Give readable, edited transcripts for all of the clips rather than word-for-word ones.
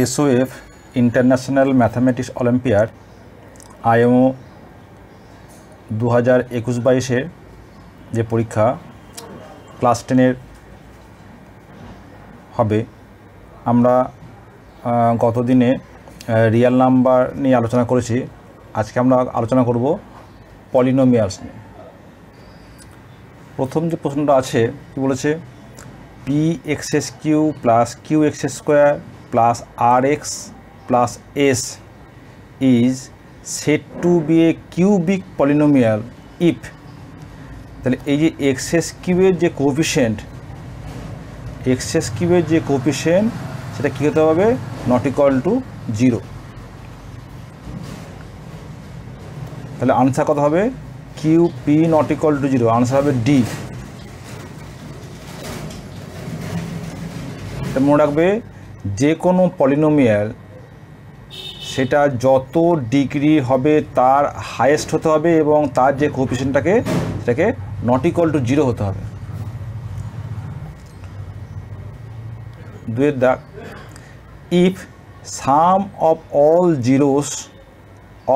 SOF international mathematics olympiad IMO 2021-22 যে পরীক্ষা class 10-এর হবে, আমরা গত দিনে রিয়েল নাম্বার নিয়ে আলোচনা করেছি। আজকে আমরা আলোচনা করব পলিনোমিয়ালস নিয়ে। প্রথম যে প্রশ্নটা আছে কি বলেছে, px³ plus qx² plus rx plus s is said to be a cubic polynomial if, তাহলে এই যে x³ এর যে কোএফিসিয়েন্ট, x³ এর যে কোএফিসিয়েন্ট সেটা কী হতে হবে, নট ইকুয়াল টু 0। তাহলে আনসার কত হবে, q p not equal to 0, answer হবে ডি। মনে রাখবে যে কোনো পলিনোমিয়াল সেটা যত ডিগ্রি হবে তার হাইয়েস্ট হতে হবে এবং তার যে কোএফিসিয়েন্টটাকে সেটাকে নট ইকুয়াল টু 0 হতে হবে। দুয়ের দাগ, if sum of all zeros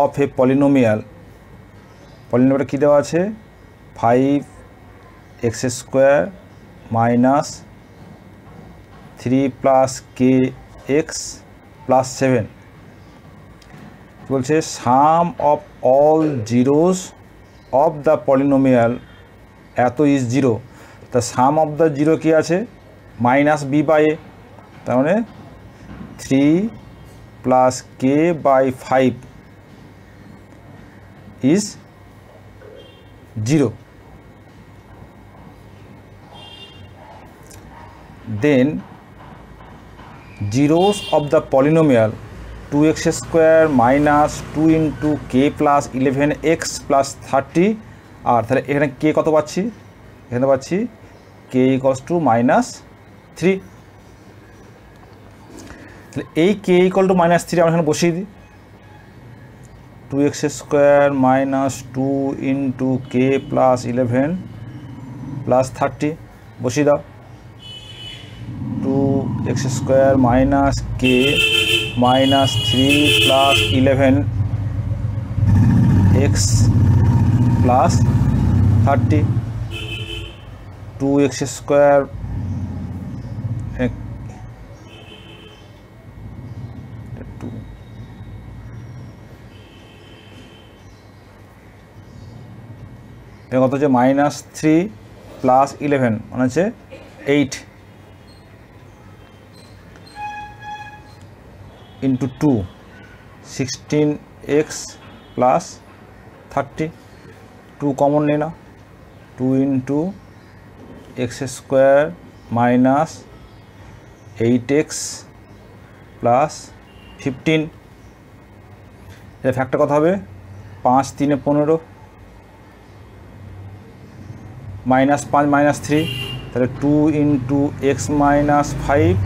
of a polynomial, পলিনোমিয়ালটা কী দেওয়া আছে, 5x² minus 3 plus kx plus 7 বলছে sum of all zeros of the polynomial এত ইজ 0। তা সাম অফ দ্য জিরো কী আছে, মাইনাস বি বাই এ, তার মানে 3 plus k by 5 is 0। Then zeros of the polynomial 2x² minus 2 into k plus 11x plus 30, আর তাহলে এখানে k কত পাচ্ছি, এখানে পাচ্ছি k equals to -3। তাহলে এই k equal to -3 আমরা এখানে বসিয়ে দিই, 2x² minus 2 into k plus 11 plus 30 বসিয়ে দাও, 2x² minus k minus 3 plus 11x plus 30, 2x² কত হচ্ছে, -3 প্লাস 11 মানে হচ্ছে 8 into 2 16x plus 30, 2 কমন নেই না, 2 into x² minus 8x plus 15, এর ফ্যাক্টর কত হবে, 5 3 15 -5 -3, তাহলে 2 into x minus 5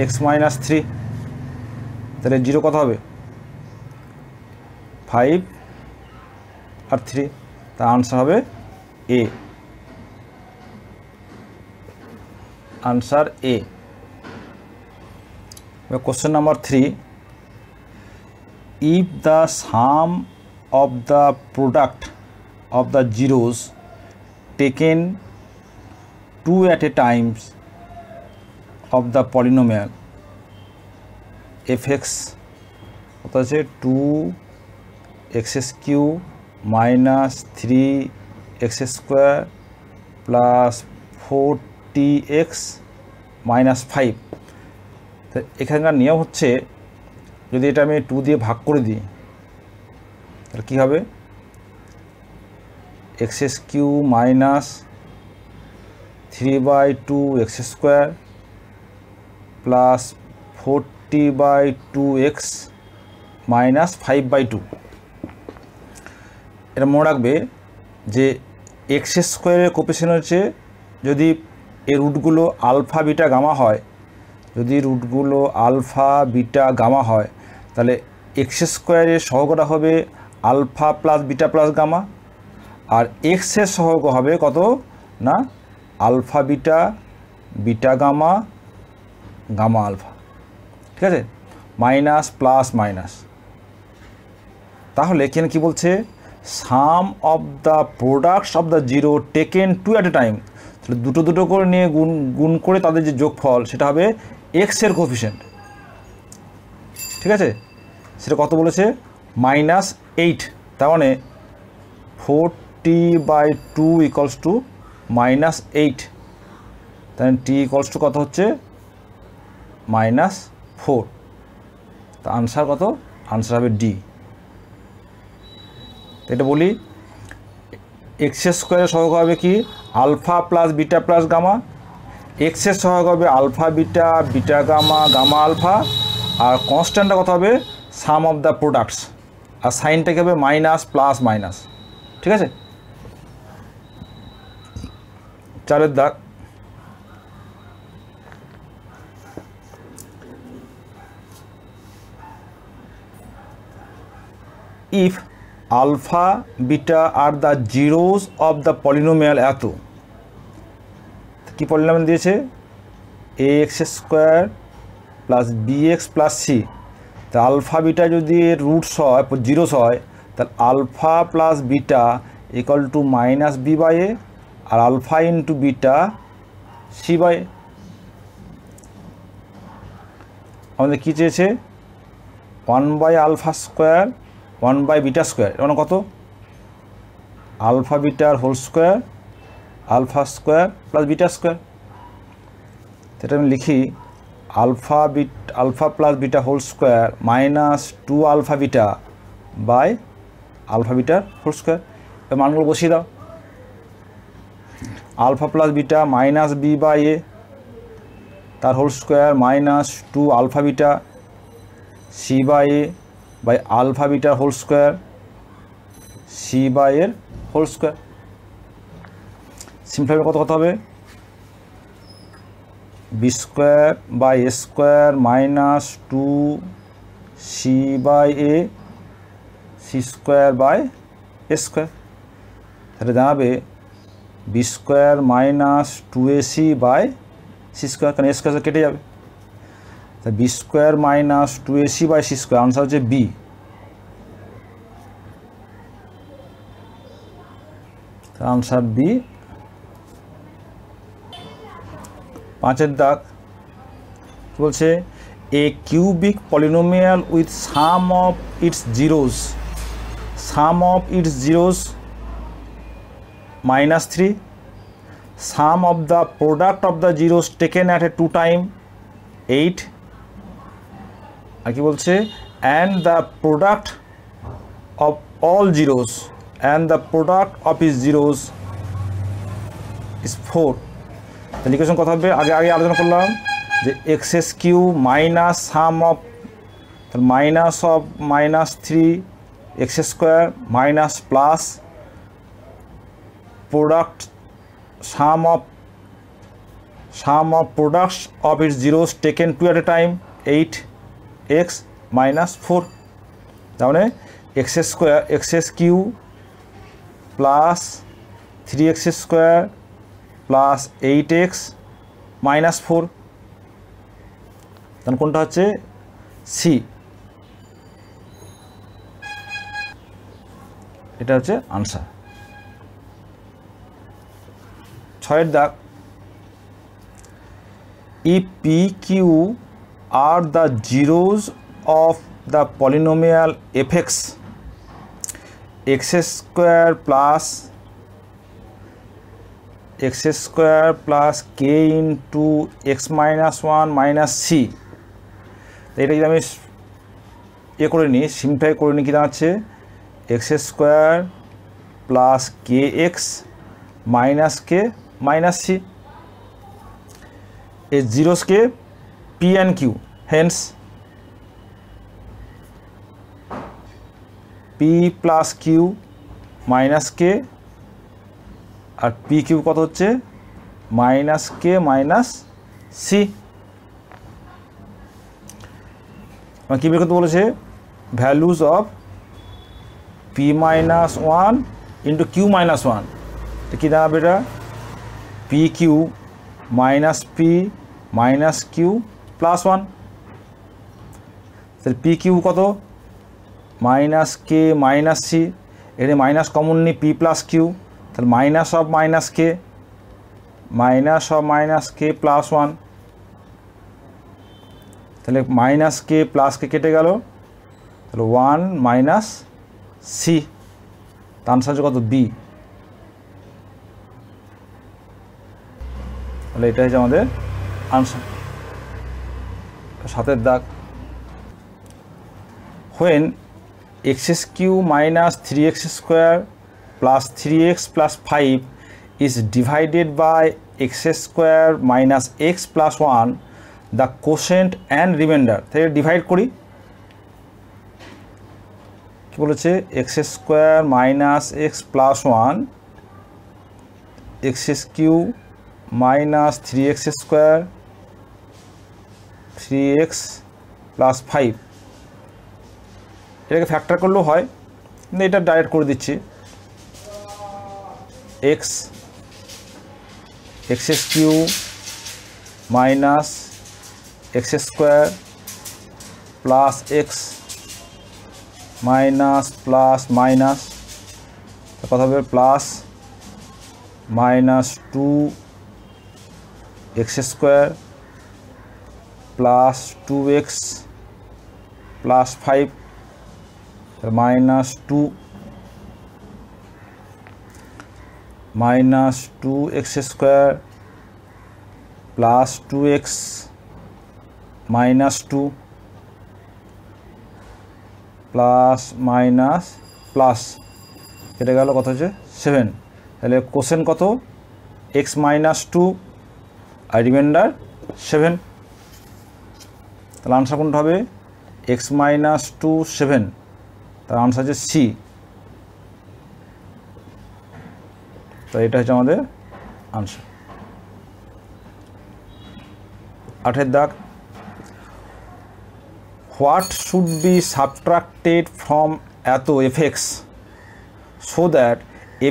x minus 3, তাহলে 0 কত হবে, 5 আর 3, তার আনসার হবে A, answer A. Question number 3, if the sum of the product of the zeros taken 2 at a time of the polynomial fx কত আছে, 2x³ minus 3x² plus 40x minus 5, তো এখানকার নিয়ম হচ্ছে যদি এটা আমি 2 দিয়ে ভাগ করে দিই তাহলে কী হবে, x³ minus 3/2x² plus 40/2x minus 5/2। এটা মনে রাখবে যে x² এর কোএফিসিয়েন্ট হচ্ছে, যদি এর রুটগুলো আলফা বিটা গামা হয়, যদি রুটগুলো আলফা বিটা গামা হয় তাহলে x² এর সহগটা হবে alpha plus beta plus gamma, আর x এর সহগ হবে কত না, alpha beta beta gamma gamma alpha. ঠিক আছে, মাইনাস প্লাস মাইনাস। তাহলে এখানে কী বলছে, sum of the products of the zero taken two at a time. তাহলে দুটো দুটো করে নিয়ে গুণ করে তাদের যে যোগফল সেটা হবে এক্সের কোএফিসিয়েন্ট। ঠিক আছে, সেটা কত বলেছে, -8। তার মানে 40/2 ইকুয়ালস টু -8। তাহলে t ইকুয়ালস টু কত হচ্ছে, -4। তা আনসার কত, আনসার হবে ডি। এটা বলি, এক্সের স্কোয়ারের সহগ হবে কি, alpha plus beta plus gamma. এক্সের সহগ হবে alpha beta, beta gamma, gamma alpha. আর কনস্ট্যান্টটা কত হবে, সাম অফ দ্য প্রোডাক্টস। আর সাইনটাকে হবে মাইনাস প্লাস মাইনাস। ঠিক আছে, 4 দাগ, if alpha beta are the zeros of the polynomial এত, কি পলিনোমিয়াল দিয়েছে, ax square plus bx plus c। তা আলফা বিটা যদি রুটস হয়, জিরোস হয়, তাহলে alpha plus beta equal to -b/a, আর আলফা ইন্টু বিটা c/a। আমাদের কী চেয়েছে, 1/α স্কোয়ার 1/β স্কোয়ার, মানে কত, আলফা বিটার whole square, alpha square plus beta square. সেটা আমি লিখি, alpha plus beta whole square -2 alpha beta by alpha বিটার হোল স্কোয়ার। এর মানগুলো বসিয়ে দাও, আলফা প্লাস বিটা -b/a, তার whole square -2 alpha beta c/a by alpha বিটার whole square c/a whole square. Simplify কত হবে, b square by a square -2 c/a c square by a square. তাহলে দাঁড়াবে b square -2ac by c square, কারণ a square কেটে যাবে। তা b square -2ac by c square, answer হচ্ছে b। Answer B. 5 দাগ বলছে, a cubic polynomial with sum of its zeros, sum of its zeros -3, sum of the product of the zeros taken at a 2 time 8। আর কি বলছে, and the product of all zeros and the product of his zeros is 4। তাহলে equation কথা হবে, আগে আলোচনা করলাম যে x cube minus sum of, তাহলে -3 x square minus plus product sum of products of its zeros taken 2 at a time 8x -4। তাহলে x cube plus 3x square plus 8x -4। তাহলে কোনটা হচ্ছে, সি। এটা হচ্ছে আনসার। 6 দাগ, if PQ are the zeros of the polynomial fx, x square plus k into x -1 - c। এটা যদি আমি করে নিই, সিম্পলিফাই করে নিই, কী দাঁড়াচ্ছে, x square plus kx - k - c। এই জিরোসকে p and q, hence p plus q minus k, আর পি কিউ কত হচ্ছে, -k - c। কী বের করতে বলেছে, values of p -1 into q -1। তো কী দাঁড়াবে এটা, p q minus p minus q plus 1। তাহলে পি কিউ কত মাইনাস কে মাইনাস সি, এখানে মাইনাস কমন নিই পি প্লাস কিউ, তাহলে minus of minus k plus one, তাহলে মাইনাস কে প্লাস কে কেটে গেল, তাহলে ওয়ান মাইনাস সি, তার আনসার কত বি। তাহলে এটা হচ্ছে আমাদের আনসার। 7 দাগ, when x cube minus 3x square plus 3x plus 5 is divided by x square minus x plus 1, the quotient and remainder, তাহলে ডিভাইড করি, কি বলেছে x square minus x plus 1 x cube minus 3x square 3x plus 5, এটাকে factor করলেও হয়, কিন্তু এটা direct করে দিচ্ছি, x cube minus x square plus x minus plus minus, কথা হবে plus minus 2x square plus 2x plus 5 minus 2x square plus 2x minus 2 plus minus plus, কেটে গেল কত হচ্ছে 7, তাহলে কোসেন কত x মাইনাস 2 আর রিমাইন্ডার 7, তাহলে আনসার কোনটা হবে x মাইনাস 2 7, তার আনসার হচ্ছে সি। তো এটা হচ্ছে আমাদের আনসার। 8 দাগ, what should be subtracted from এতো fx so that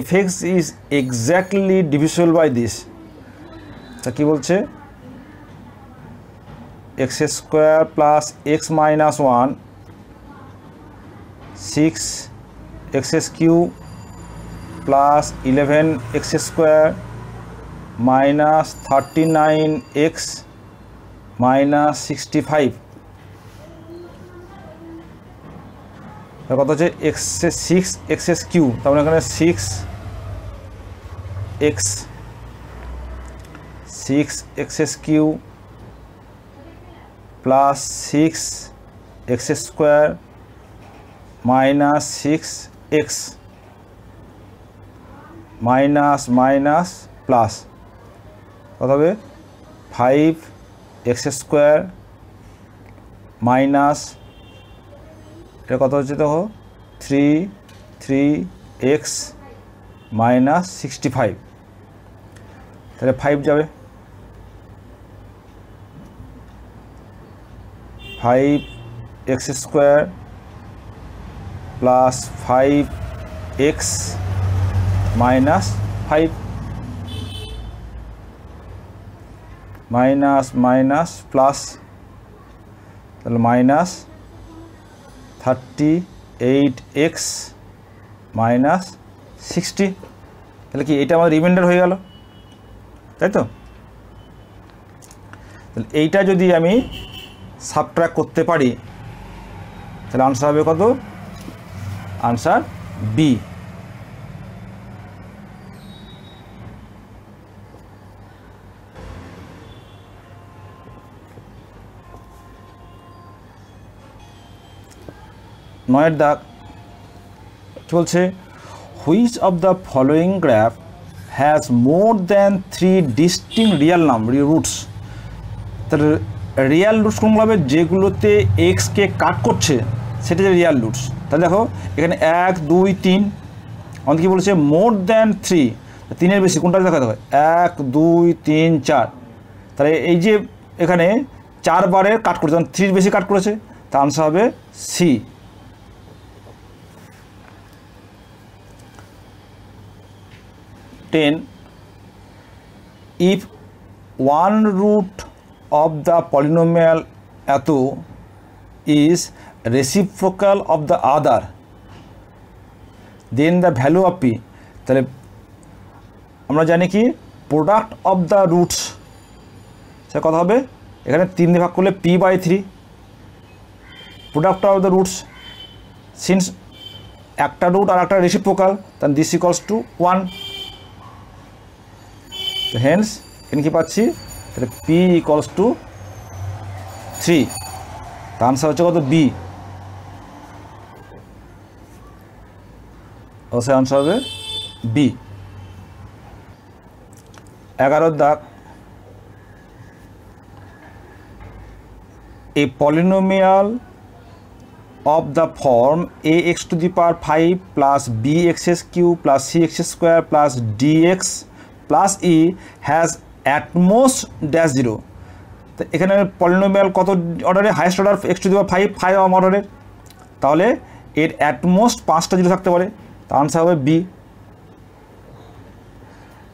fx is exactly divisible by this, তা কি বলছে x square plus x minus 1 6x cube plus 11x square minus 39x minus 65, কত হচ্ছে x কিউব, তার মানে এখানে 6x cube plus 6x square minus 6x minus minus plus, কত হবে 5x স্কোয়ার মাইনাস, এটা কত হচ্ছে দেখো 3x মাইনাস 65, তাহলে 5 যাবে, 5x square plus 5x minus 5 minus minus plus, তাহলে মাইনাস 38x মাইনাস 60, তাহলে কি এটা আমার রিমাইন্ডার হয়ে গেল, তাই তো। তাহলে এইটা যদি আমি সাবট্রাক্ট করতে পারি তাহলে আনসার হবে কত, আনসার বি। নয়ের দাগ চলছে, which of the following graph has more than 3 distinct real number roots, তাহলে রিয়েল রুটস কোনগুলো হবে, যেগুলোতে এক্সকে কাট করছে সেটা যে রিয়েল রুটস। তাহলে দেখো এখানে 1 2 3, আমাদের কী বলেছে মোর দ্যান 3, 3-এর বেশি কোনটা দেখা দেখো 1 2 3 4, তাহলে এই যে এখানে 4 বারের কাট করেছে, 3-এর বেশি কাট করেছে, তা আনসার হবে C. 10, if one root of the polynomial এত is reciprocal of the other, then the value of p, তাহলে আমরা জানি কি প্রোডাক্ট অফ দ্য রুটস সেটা কত হবে, এখানে 3 দিয়ে ভাগ করলে p/3 product of the roots, since একটা রুট আর একটা রেসিপ্রোকাল, তাহলে দিস ইকুয়ালস টু 1, তো হেন্স এখানে কি পাচ্ছি, তাহলে p ইকুয়ালস টু 3, তার আনসার হচ্ছে কত বি, অবশ্যই আনসার হবে বি। 11 দাগ, a polynomial of the form ax to the power 5 plus bx cube plus cx square plus dx plus e has at most dash 0, তো এখানে পলিনোমিয়াল কত অর্ডারে, highest order x to the power 5 অর্ডারের, তাহলে এর at most 5টা zero থাকতে পারে, তার আনসার হবে বি।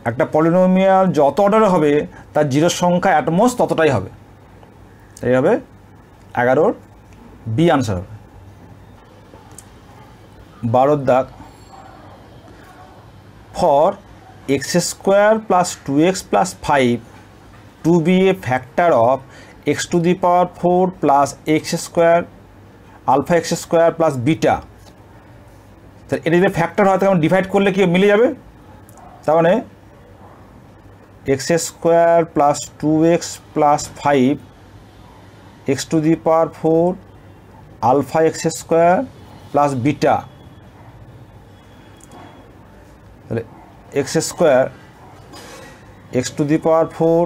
একটা পলিনোমিয়াল যত অর্ডারে হবে তার জিরোর সংখ্যা অ্যাটমোস্ট ততটাই হবে, এই হবে 11 বি আনসার হবে। 12 দাগ, for x square plus 2x plus 5 to be a factor of x to the power 4 plus x square alpha x square plus beta, তো এটা যদি ফ্যাক্টর হয় তাহলে ডিভাইড করলে কি মিলে যাবে, তার মানে x square plus 2x plus 5 x to the power 4 alpha x square plus beta, তাহলে x square x to the power 4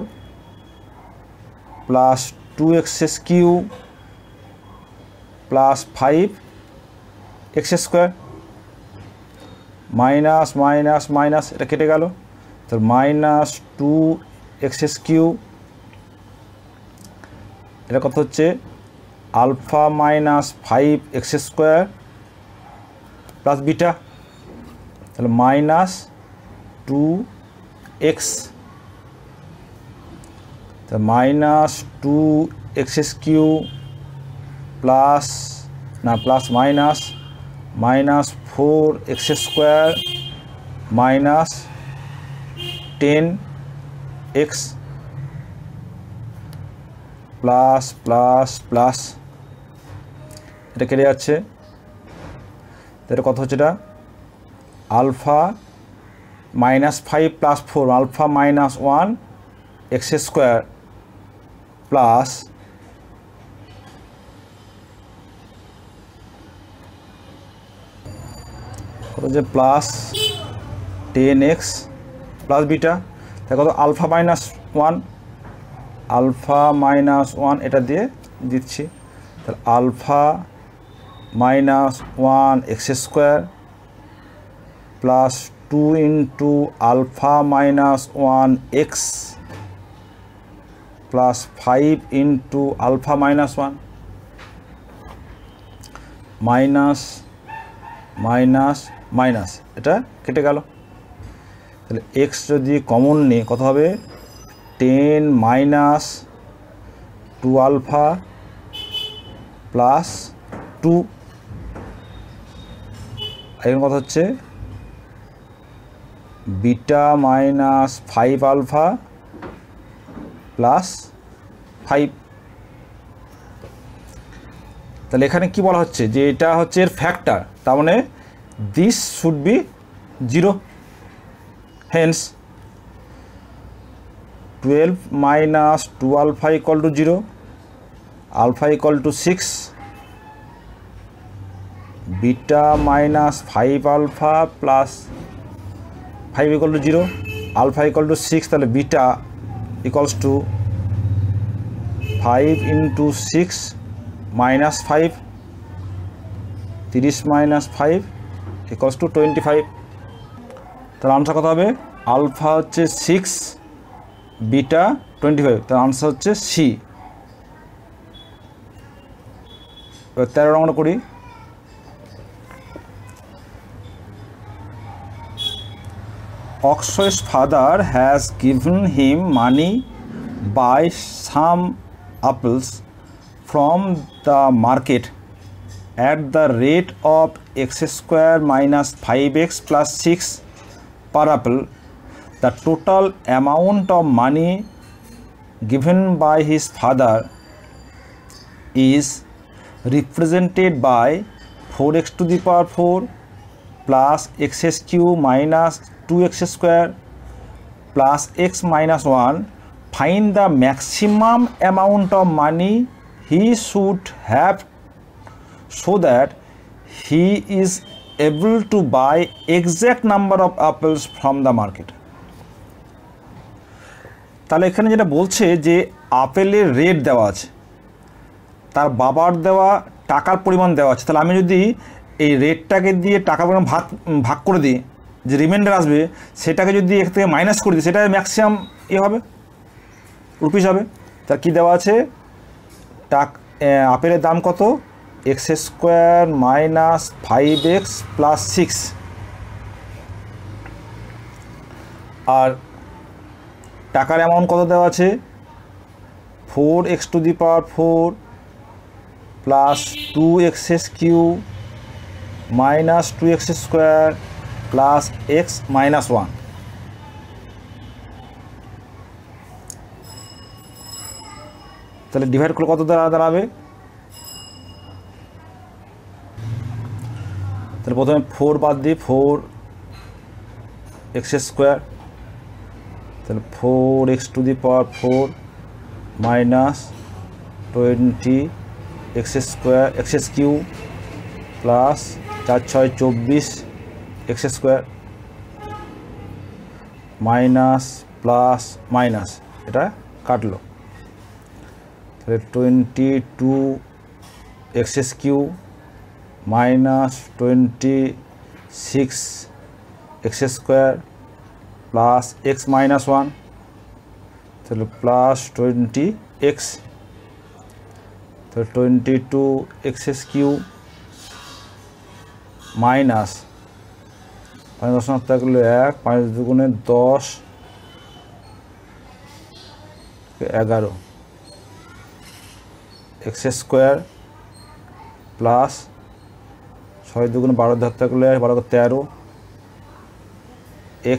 plus 2x cube plus 5x square minus minus minus, এটা কেটে গেল, তো মাইনাস 2x কিউব, এটা কত হচ্ছে alpha minus 5x square plus beta, তাহলে minus 2x, তো মাইনাস 2x কিউব প্লাস না plus minus minus 4x square minus 10x plus plus plus, এটা কেটে যাচ্ছে, এটা কত হচ্ছে, এটা alpha minus 5 plus 4 alpha minus 1x square plus কত হচ্ছে প্লাস 10x প্লাস বিটা, তাই কত আলফা মাইনাস 1 আলফা মাইনাস 1 এটা দিয়ে দিচ্ছি, তাহলে alpha minus 1x square plus 2 into alpha minus 1x plus 5 into alpha minus 1 minus minus minus, এটা কেটে গেল, তাহলে x যদি কমন নিই কত হবে 10 মাইনাস 2 আলফা প্লাস 2, এখন কথা হচ্ছে বিটা মাইনাস 5 আলফা প্লাস 5, তাহলে এখানে কি বলা হচ্ছে যে এটা হচ্ছে এর ফ্যাক্টর, তার মানে this should be 0, hence 12 minus 2 alpha equal to 0, alpha equal to 6, beta minus 5 alpha plus 5 equal to 0, alpha equal to 6, তাহলে beta equals to 5 into 6 minus 5, 30 minus 5 equals to 25, তাহলে আনসার কত হবে, আলফা হচ্ছে 6 beta 25, তার answer হচ্ছে C. 13 আমরা করি, Akshay's father has given him money buy some apples from the market at the rate of x square minus 5x plus 6 per apple, the total amount of money given by his father is represented by 4x to the power 4 plus x cube minus 2x square plus x minus 1. Find the maximum amount of money he should have so that he is able to buy exact number of apples from the market. তাহলে এখানে যেটা বলছে যে আপেলের rate দেওয়া আছে, তার বাবার দেওয়া টাকার পরিমাণ দেওয়া আছে। তাহলে আমি যদি এই রেটটাকে দিয়ে টাকার পরিমাণ ভাগ করে দিই, যে রিমাইন্ডার আসবে সেটাকে যদি এখান থেকে মাইনাস করে দিই, সেটা ম্যাক্সিমাম হবে রুপিস হবে। তার কী দেওয়া আছে, আপেলের দাম কত, x square minus 5x plus 6, আর টাকার অ্যামাউন্ট কত দেওয়া আছে, 4x to the power 4 plus 2x cube minus 2x square plus x minus 1। তাহলে ডিভাইড করলে কত দাঁড়াবে, তাহলে প্রথমে 4 বাদ দিই, 4x স্কোয়ার, তাহলে 4x to the power 4 minus 20x square x cube plus 4 6 24 x square minus plus minus, এটা কাটলো, তাহলে 22x cube minus 26x square plus x minus 1, তাহলে প্লাস 20x, তাহলে 22x কিউব মাইনাস 5 থাকলো 1, 5 দুগুণে 10 11 x স্কোয়ার প্লাস 6 দুগুণে 12 ধরতে থাকলে 12 13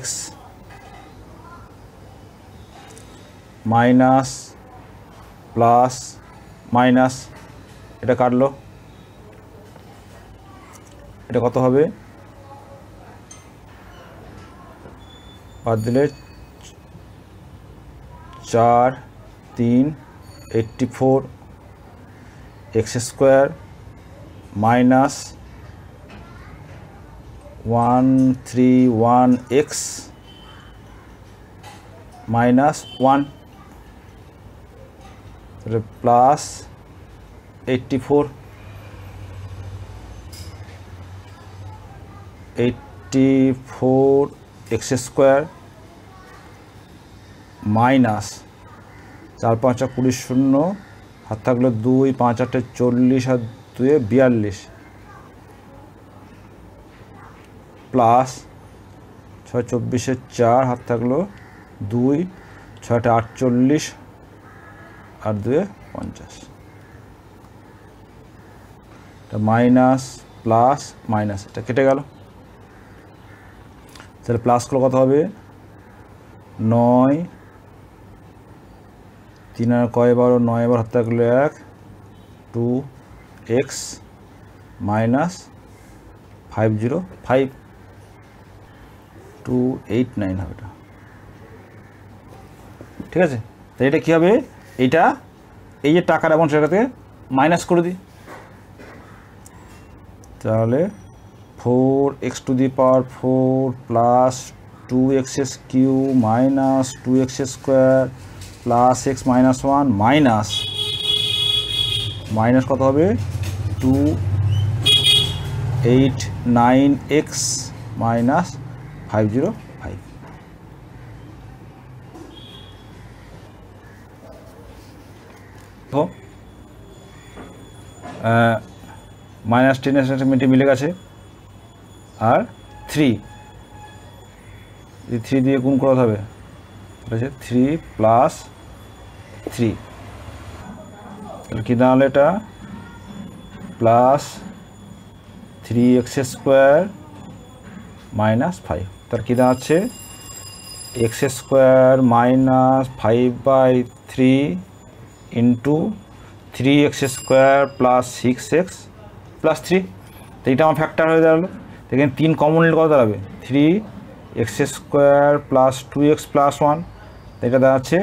x মাইনাস প্লাস মাইনাস, এটা কাটলো, এটা কত হবে, বাদ দিলে 4 3 84 x square minus 131x minus 1, তাহলে প্লাস 84 x স্কোয়ার মাইনাস 4 5 20 0 হাত থাকলো 2 5 8 40 আর 2 42 প্লাস 6 24 4 হাত থাকলো 2 6 48 আর 2 50, এটা মাইনাস প্লাস মাইনাস, এটা কেটে গেল, তাহলে প্লাস করলে কত হবে, 9 3 আর কয় 12 9 বার হাত থাকলো 1 2x মাইনাস 505 289 হবে এটা, ঠিক আছে। তো এটা কী হবে, এইটা এই যে টাকার অ্যামাউন্ট সেটা থেকে মাইনাস করে দিই, তাহলে 4x to the power 4 plus 2x cube minus 2x square plus x minus 1 minus কত হবে, 289x মাইনাস 505। তো মাইনাস 10 মিলে গেছে, আর 3 দিয়ে গুণ করা হবে, তাহলে 3 প্লাস 3 তাহলে কী দাঁড়ালো এটা প্লাস 3x² - 5 তার কী দাঁড়াচ্ছে x² - 5/3 ইন্টু 3x² + 6x + 3 তো এটা আমার ফ্যাক্টর হয়ে দাঁড়ালো। এখানে 3 কমন নিলে কত দাঁড়াবে 3x² + 2x + 1 এটা দাঁড়াচ্ছে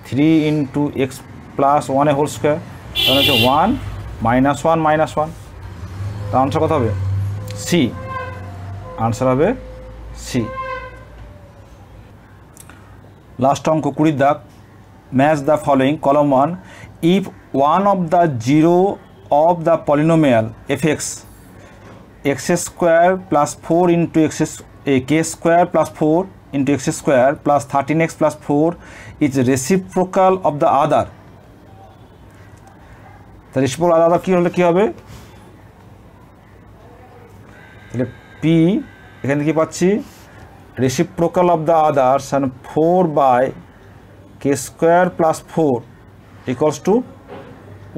3 × x + 1 হোল স্কোয়ার তাহলে হচ্ছে 1 - 1 - 1 তো আনসার কত হবে সি আনসার হবে সি। লাস্ট অঙ্ক 20 দাগ ম্যাচ দ্য ফলোয়িং কলম 1 if one of the zero of the polynomial fx x² + 4 × k² + 4 × x² + 13x + 4 is reciprocal of the other the reciprocal of the other কী হলে কী হবে তাহলে p এখানে কি পাচ্ছি reciprocal of the others and 4/k² + 4 =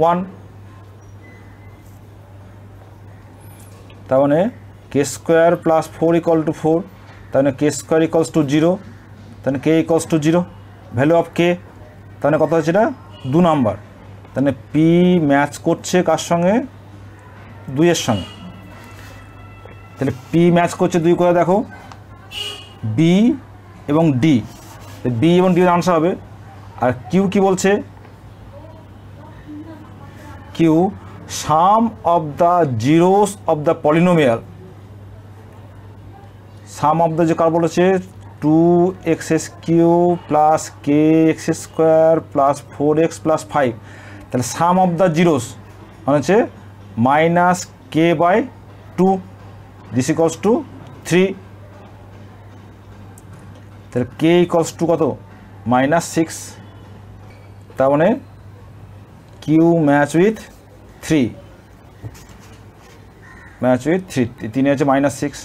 1 তার মানে k² + 4 = 4 তাহলে k² = 0 তাহলে k = 0 ভ্যালু অফ k তাহলে কত হচ্ছে এটা 2 নাম্বার তাহলে p ম্যাচ করছে কার সঙ্গে 2 এর সঙ্গে তাহলে p ম্যাচ করছে 2 করে দেখো b এবং d b এবং d এর আনসার হবে আর q কি বলছে q sum of the zeros of the polynomial sum of the যে কার বলেছে 2x³ + kx² + 4x + 5 তাহলে sum of the zeros মানে হচ্ছে -k/2 this equals to 3 তাহলে k = কত -6 তার মানে q match with 3 match with 3 3 হচ্ছে -6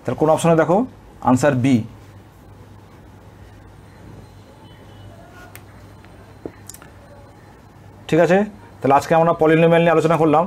তাহলে কোন অপশনে দেখো আনসার বি। ঠিক আছে তাহলে আজকে আমরা পলিনোমিয়াল নিয়ে আলোচনা করলাম।